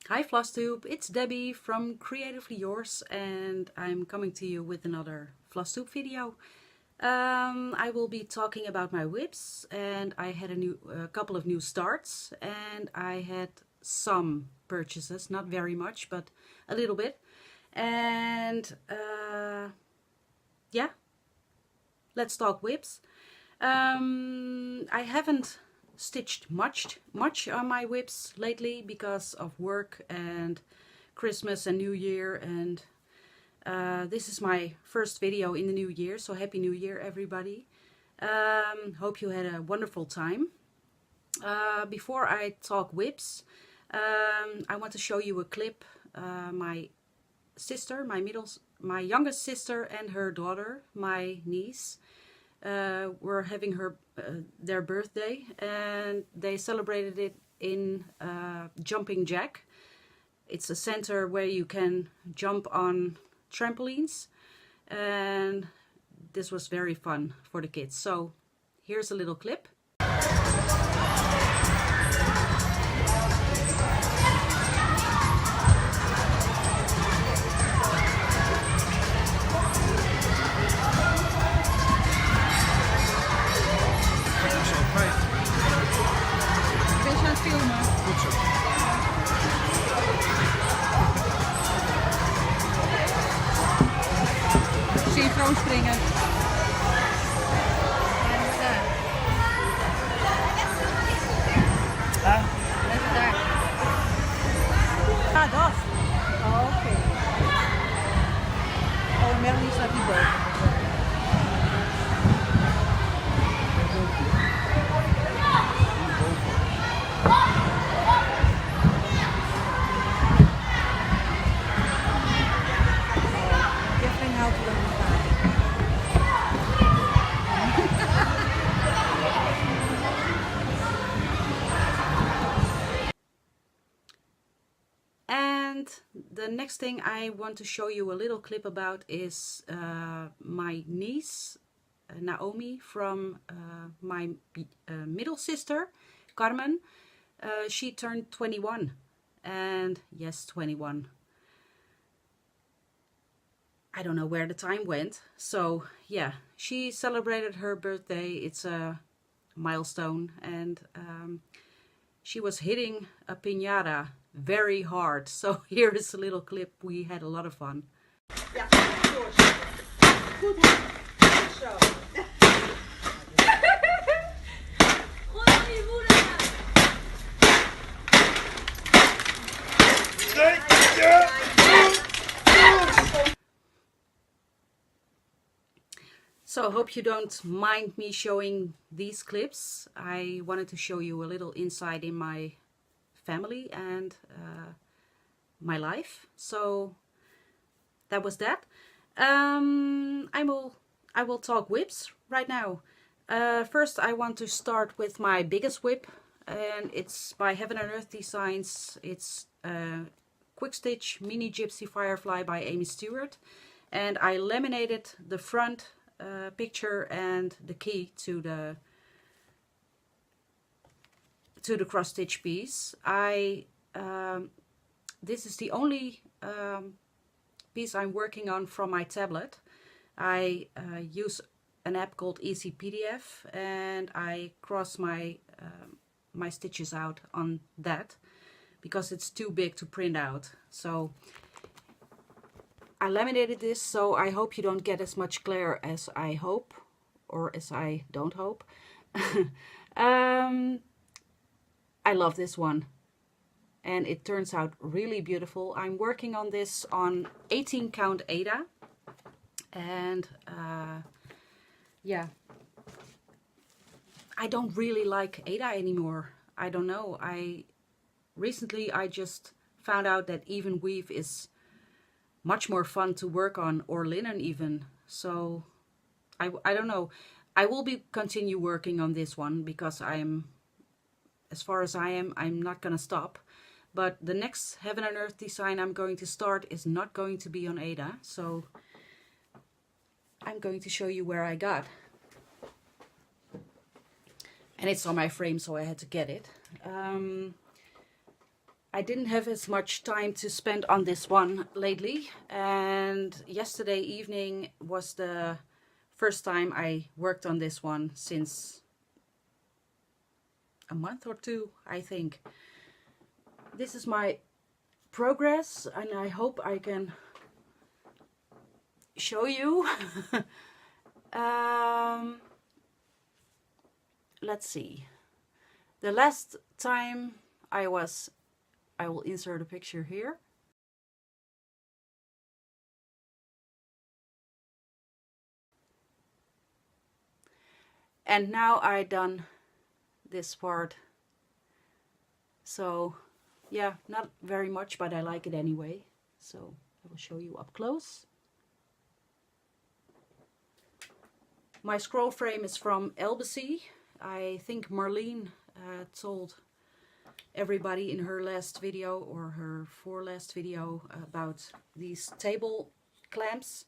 Hi Flosstube, it's Debbie from Creatively Yours, and I'm coming to you with another Flosstube video. I will be talking about my whips, and I had a couple of new starts, and I had some purchases, not very much, but a little bit. And yeah, let's talk whips. I haven't stitched much on my whips lately because of work and Christmas and New Year, and this is my first video in the new year, so Happy New Year everybody. Hope you had a wonderful time. Before I talk whips, I want to show you a clip. My sister, my youngest sister, and her daughter, my niece, were having their birthday, and they celebrated it in Jumping Jack. It's a center where you can jump on trampolines, and this was very fun for the kids. So here's a little clip. Synchroon springen. Even daar. Ga dat. Oh, oké. Oh, en Melanie staat hierboven. And the next thing I want to show you a little clip about is my niece Naomi from my middle sister Carmen. She turned 21, and yes, 21. I don't know where the time went. So yeah, she celebrated her birthday. It's a milestone, and she was hitting a piñata very hard. So here is a little clip. We had a lot of fun. Ja, goed zo. So I hope you don't mind me showing these clips. I wanted to show you a little insight in my family and my life. So that was that. I will talk whips right now. First I want to start with my biggest whip, and it's by Heaven and Earth Designs. It's Quick Stitch Mini Gypsy Firefly by Amy Stewart, and I laminated the front picture and the key to the cross stitch piece. This is the only piece I'm working on from my tablet. I use an app called Easy PDF, and I cross my my stitches out on that because it's too big to print out. So I laminated this, so I hope you don't get as much glare as I hope, or as I don't hope. I love this one, and it turns out really beautiful. I'm working on this on 18 count Aida, and yeah, I don't really like Aida anymore. I don't know. Recently I just found out that even weave is much more fun to work on, or linen even. So I don't know. I will continue working on this one because as far as I'm not gonna stop. But the next Heaven and Earth design I'm going to start is not going to be on Aida. So I'm going to show you where I got. And it's on my frame, so I had to get it. I didn't have as much time to spend on this one lately, and yesterday evening was the first time I worked on this one since a month or two, I think. This is my progress, and I hope I can show you. Let's see. The last time I will insert a picture here. And now I done this part. So yeah, not very much, but I like it anyway. So I will show you up close. My scroll frame is from Elbacy. I think Marlene told everybody in her last video or her last video about these table clamps.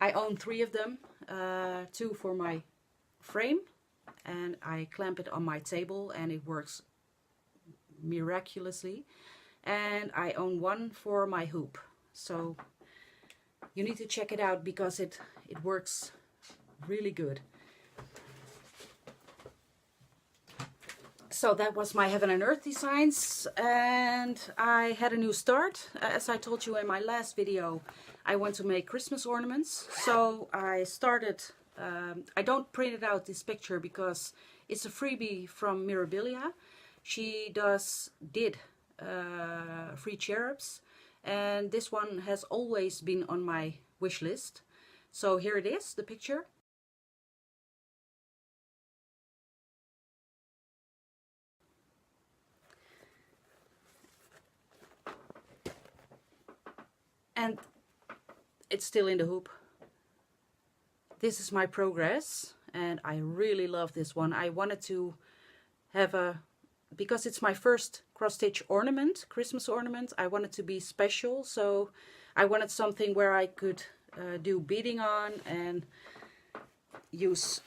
I own 3 of them, 2 for my frame, and I clamp it on my table and it works miraculously. And I own 1 for my hoop. So you need to check it out because it works really good. So that was my Heaven and Earth designs, and I had a new start. As I told you in my last video, I want to make Christmas ornaments. So I started, I don't print it out this picture because it's a freebie from Mirabilia. She did free cherubs, and this one has always been on my wish list. So here it is, the picture. And it's still in the hoop. This is my progress, and I really love this one. I wanted to have because it's my first cross-stitch ornament, Christmas ornament, I wanted to be special. So I wanted something where I could do beading on and use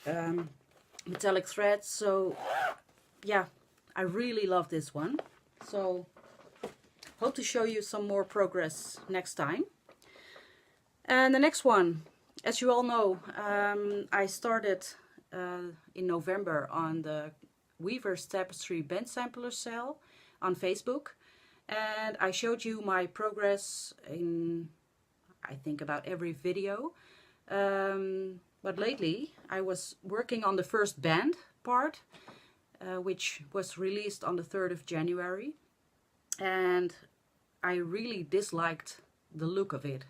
metallic threads. So yeah, I really love this one. So hope to show you some more progress next time. And the next one, as you all know, I started in November on the Weaver's Tapestry band sampler sale on Facebook, and I showed you my progress in, I think, about every video. But lately I was working on the first band part, which was released on the 3rd of January. And I really disliked the look of it.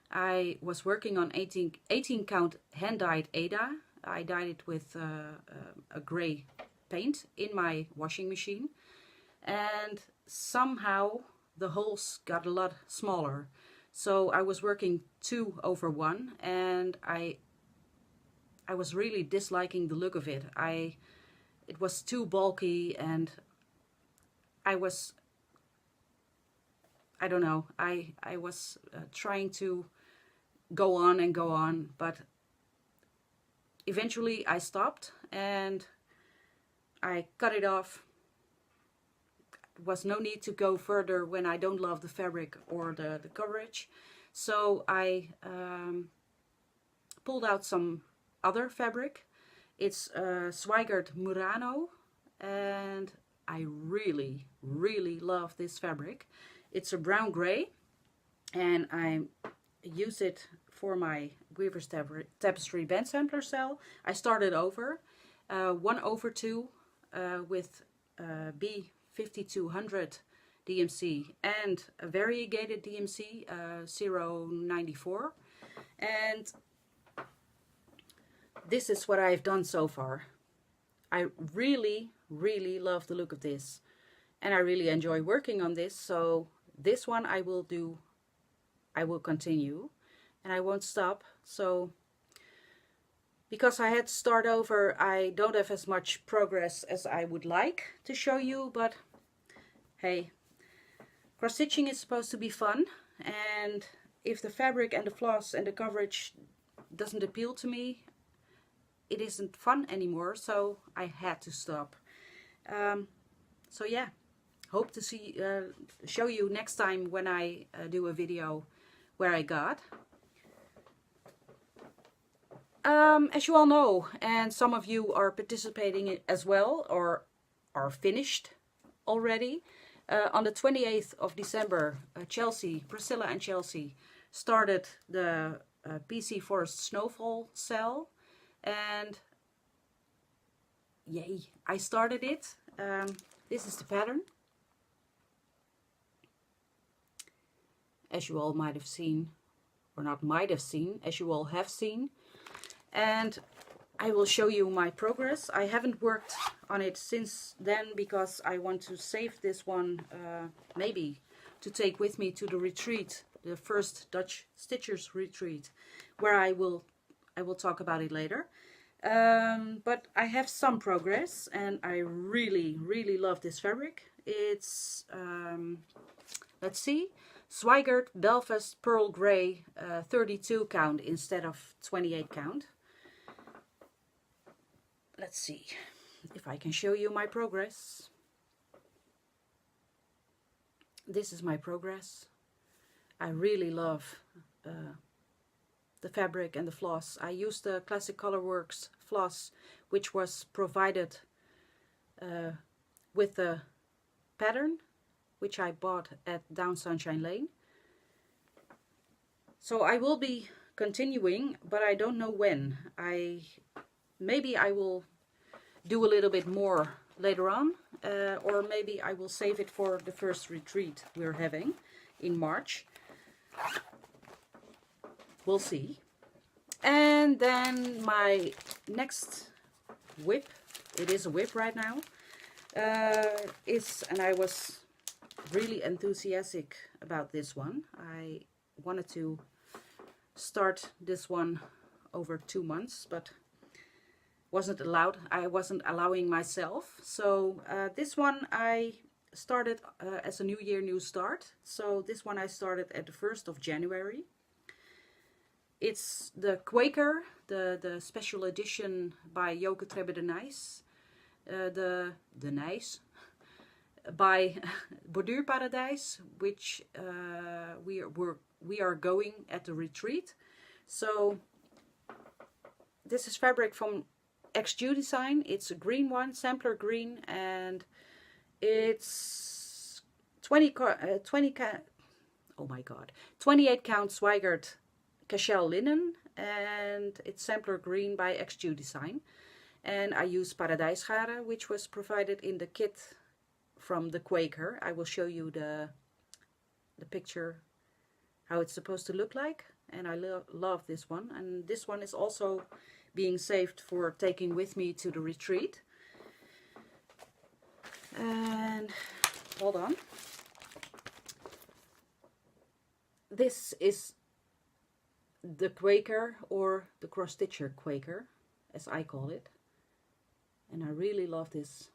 I was working on 18 count hand dyed Ada. I dyed it with a gray paint in my washing machine, and somehow the holes got a lot smaller. So I was working 2/1, and I was really disliking the look of it. It was too bulky, and I don't know, I was trying to go on, but eventually I stopped and I cut it off. There was no need to go further when I don't love the fabric or the coverage. So I pulled out some other fabric. It's Swigert Murano, and I really, really love this fabric. It's a brown gray, and I use it for my Weaver's Tapestry band sampler cell. I started over 1/2 with B5200 DMC and a variegated DMC 094, and this is what I've done so far. I really, really love the look of this, and I really enjoy working on this. So this one I will continue, and I won't stop. So because I had to start over, I don't have as much progress as I would like to show you, but hey, cross stitching is supposed to be fun, and if the fabric and the floss and the coverage doesn't appeal to me, it isn't fun anymore. So I had to stop. So yeah, hope to show you next time when I do a video where I got. As you all know, and some of you are participating as well, or are finished already, on the 28th of December, Priscilla and Chelsea started the PC Forest Snowfall cell, and yay, I started it. This is the pattern, as you all might have seen, or not might have seen, as you all have seen. And I will show you my progress. I haven't worked on it since then because I want to save this one maybe to take with me to the retreat, the first Dutch Stitchers retreat, where I will talk about it later. But I have some progress, and I really love this fabric. It's let's see, Swigert Belfast Pearl Grey 32 count instead of 28 count. Let's see if I can show you my progress. This is my progress. I really love the fabric and the floss. I used the Classic Colorworks floss, which was provided with the pattern, which I bought at Down Sunshine Lane. So I will be continuing, but I don't know when. Maybe I will do a little bit more later on, or maybe I will save it for the first retreat we're having in March. We'll see. And then my next whip, it is a whip right now, and I was really enthusiastic about this one. I wanted to start this one over 2 months, but wasn't allowed. I wasn't allowing myself. So this one I started as a New Year, New Start. So this one I started at the 1st of January. It's the Quaker, the special edition by Joke Trebbe de Nijs. The Nijs by Borduurparadijs, which we are going at the retreat. So this is fabric from XG Design. It's a green one, sampler green, and it's 28 count Swigert Cashel linen, and it's sampler green by XG Design. And I use Paradijsgaren, which was provided in the kit from the Quaker. I will show you the picture, how it's supposed to look like. And I love this one. And this one is also being saved for taking with me to the retreat. And hold on. This is the Quaker, or the cross stitcher Quaker, as I call it. And I really love this.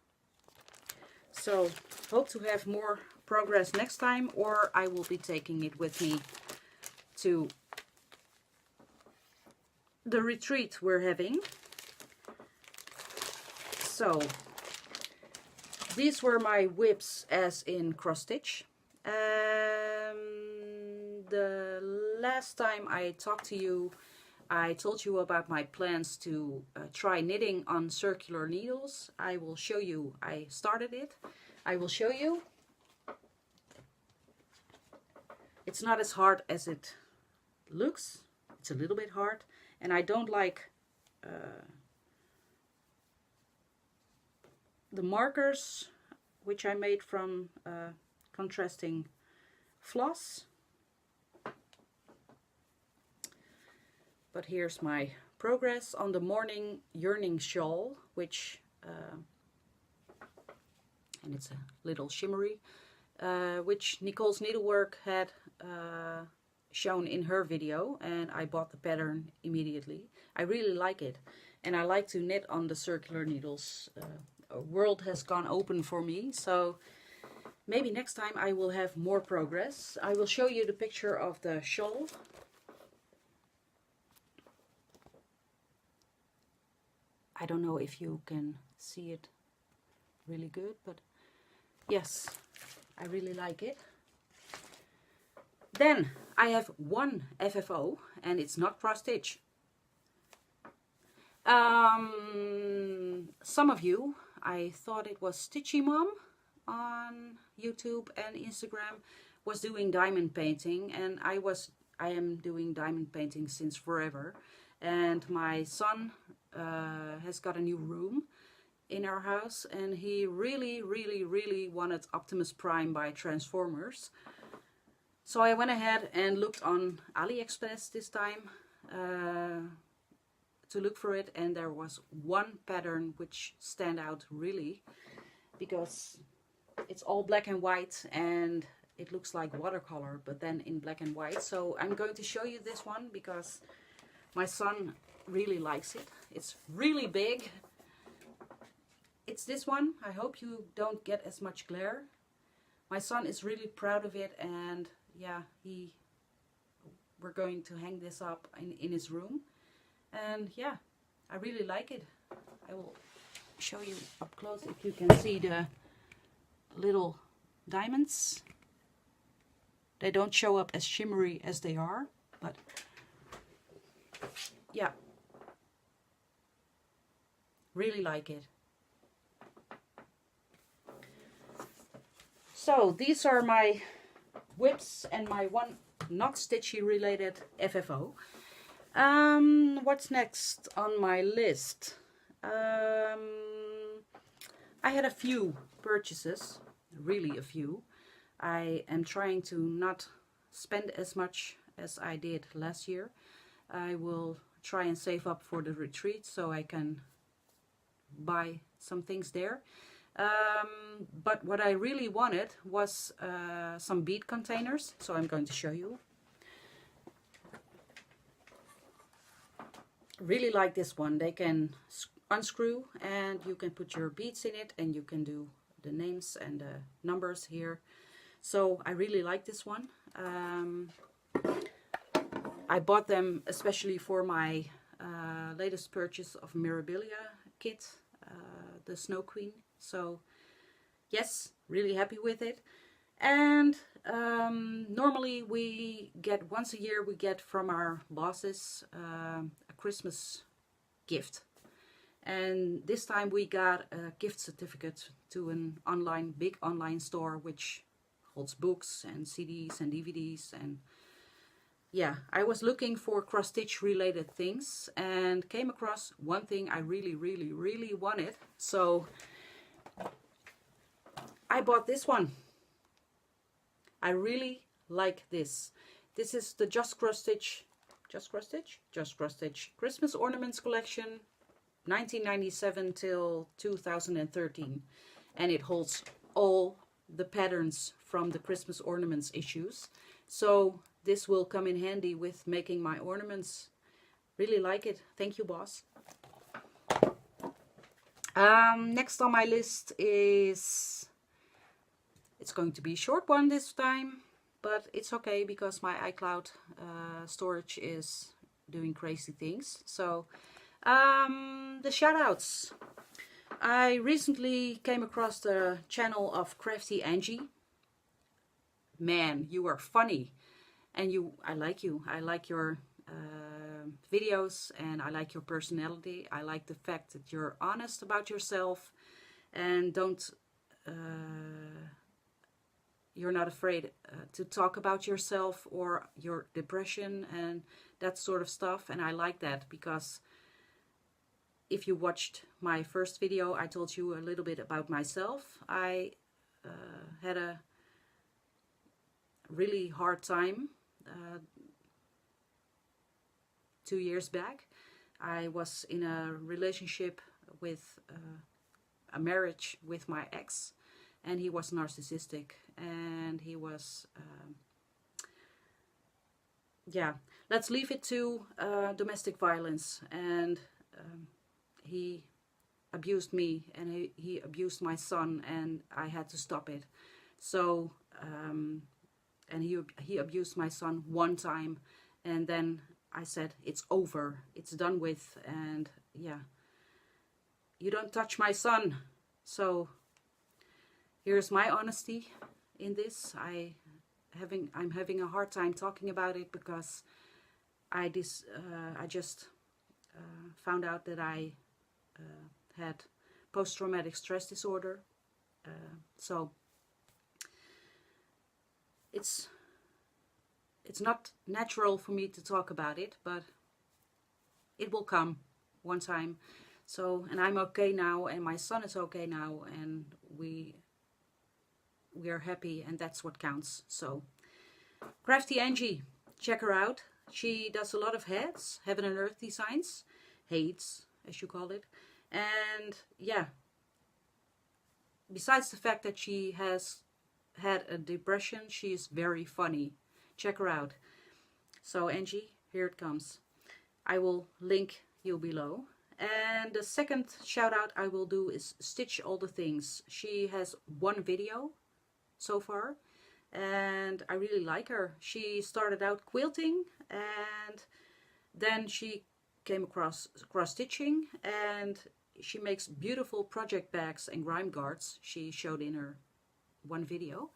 So hope to have more progress next time, or I will be taking it with me to the retreat we're having. So these were my whips as in cross stitch. The last time I talked to you, I told you about my plans to try knitting on circular needles. I will show you. I started it. I will show you. It's not as hard as it looks. It's a little bit hard, and I don't like the markers, which I made from contrasting floss. But here's my progress on the Morning Yearning shawl, which, and it's a little shimmery, which Nicole's Needlework had shown in her video, and I bought the pattern immediately. I really like it, and I like to knit on the circular needles. A world has gone open for me, so maybe next time I will have more progress. I will show you the picture of the shawl. I don't know if you can see it really good, but Yes, I really like it. Then I have one FFO, and it's not cross stitch. Some of you, I thought it was Stitchy Mom on YouTube and Instagram, was doing diamond painting, and I am doing diamond painting since forever. And my son has got a new room in our house, and he really wanted Optimus Prime by Transformers. So I went ahead and looked on AliExpress this time to look for it, and there was one pattern which stand out really, because it's all black and white and it looks like watercolor, but then in black and white. So I'm going to show you this one because my son really likes it. It's really big. It's this one. I hope you don't get as much glare. My son is really proud of it, and yeah, we're going to hang this up in his room. And yeah, I really like it. I will show you up close if you can see the little diamonds. They don't show up as shimmery as they are, but yeah, really like it. So these are my whips and my one not stitchy related FFO. What's next on my list? I had a few purchases, really a few. I am trying to not spend as much as I did last year. I will try and save up for the retreat so I can buy some things there. But what I really wanted was some bead containers, so I'm going to show you. Really like this one. They can unscrew and you can put your beads in it, and you can do the names and the numbers here. So I really like this one. I bought them especially for my latest purchase of Mirabilia kit, the Snow Queen. So yes, really happy with it. And normally we get once a year, we get from our bosses a Christmas gift. And this time we got a gift certificate to an big online store which holds books and CDs and DVDs. And yeah, I was looking for cross stitch related things and came across one thing I really wanted. So I bought this one. I really like this. This is the Just Cross Stitch Christmas Ornaments Collection, 1997 till 2013. And it holds all the patterns from the Christmas ornaments issues. So this will come in handy with making my ornaments. Really like it. Thank you, boss. Next on my list is... It's going to be a short one this time, but it's okay because my iCloud storage is doing crazy things. So the shoutouts. I recently came across the channel of Crafty Angi. Man, you are funny, and I like you. I like your videos, and I like your personality. I like the fact that you're honest about yourself and you're not afraid to talk about yourself or your depression and that sort of stuff. And I like that because if you watched my first video, I told you a little bit about myself. I had a really hard time 2 years back. I was in a relationship with a marriage with my ex, and he was narcissistic, and he was yeah, let's leave it to domestic violence. And he abused me, and he abused my son, and I had to stop it. So and he abused my son one time, and then I said, it's over, it's done with, and yeah, you don't touch my son. So Here's my honesty in this. I'm having a hard time talking about it because I just found out that I had post-traumatic stress disorder. So it's not natural for me to talk about it, but it will come one time. So, and I'm okay now, and my son is okay now, and we are happy, and that's what counts. So, Crafty Angi, check her out. She does a lot of heads, heaven and earth designs, hades, as you call it. And yeah, besides the fact that she has had a depression, she is very funny. Check her out. So Angie, here it comes. I will link you below. And the second shout out I will do is Stitch All the Things. She has one video so far, and I really like her. She started out quilting, and then she came across cross stitching, and she makes beautiful project bags and grime guards. She showed in her one video,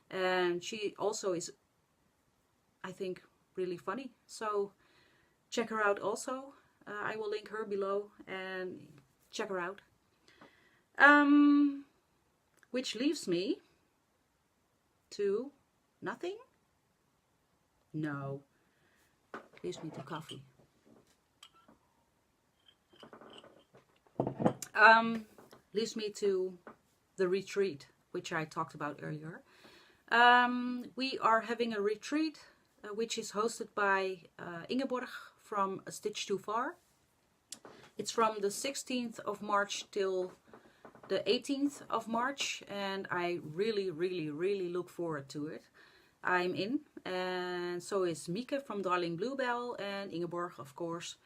and she also is, I think, really funny. So check her out also. I will link her below, and check her out. Which leaves me to nothing? No. Leaves me to coffee. Leaves me to the retreat, which I talked about earlier. We are having a retreat which is hosted by Ingeborg from A Stitch Too Far. It's from the 16th of March till the 18th of March, and I really look forward to it. I'm in, and so is Mieke from Darling Bluebell, and Ingeborg, of course.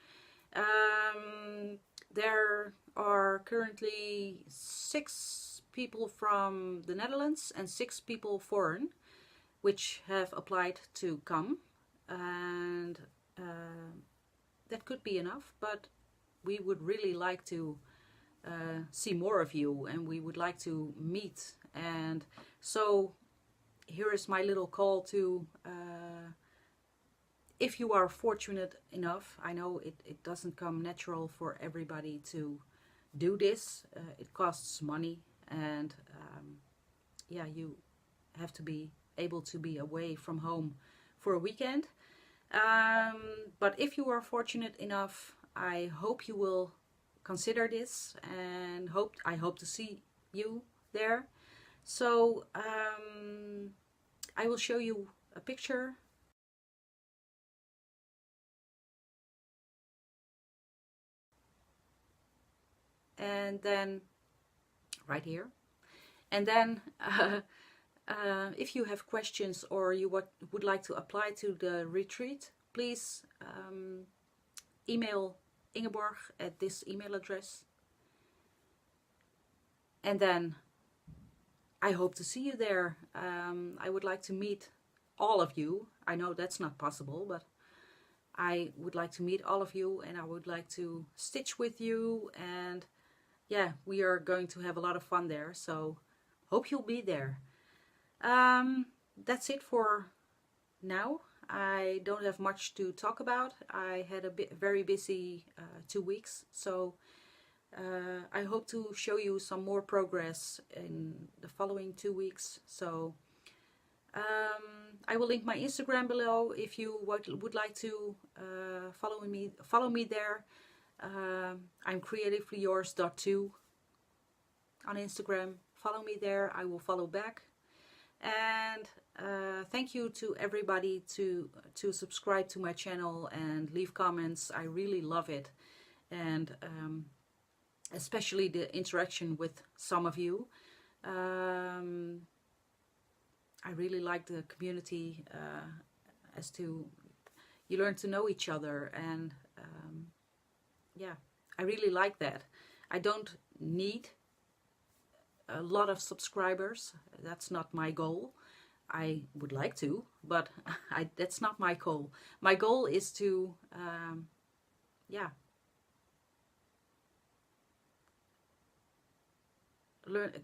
There are currently 6 people from the Netherlands and 6 people foreign which have applied to come, and that could be enough, but we would really like to see more of you, and we would like to meet. And so here is my little call to if you are fortunate enough, I know it doesn't come natural for everybody to do this. It costs money, and yeah, you have to be able to be away from home for a weekend. But if you are fortunate enough, I hope you will consider this, and I hope to see you there. So I will show you a picture. And then right here. And then if you have questions or you would like to apply to the retreat, please email Ingeborg at this email address. And then I hope to see you there. I would like to meet all of you. I know that's not possible, but I would like to meet all of you, and I would like to stitch with you, and yeah, we are going to have a lot of fun there, so hope you'll be there. That's it for now. I don't have much to talk about. I had a very busy 2 weeks, so I hope to show you some more progress in the following 2 weeks. So I will link my Instagram below if you would like to follow me there. I'm creativelyyours.2 on Instagram. Follow me there. I will follow back. And thank you to everybody to subscribe to my channel and leave comments. I really love it, and especially the interaction with some of you. I really like the community, as to you learn to know each other, and yeah, I really like that. I don't need a lot of subscribers. That's not my goal. I would like to, but that's not my goal. My goal is to yeah,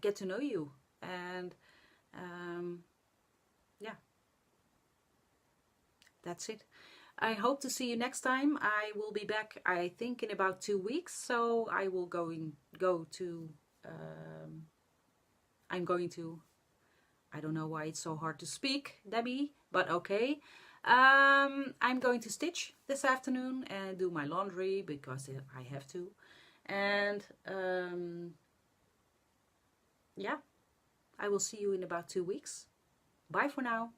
get to know you, And yeah, that's it. I hope to see you next time. I will be back, I think, in about 2 weeks. So I will go to. I'm going to. I don't know why it's so hard to speak, Debbie, but okay. I'm going to stitch this afternoon and do my laundry because I have to. And yeah, I will see you in about 2 weeks. Bye for now.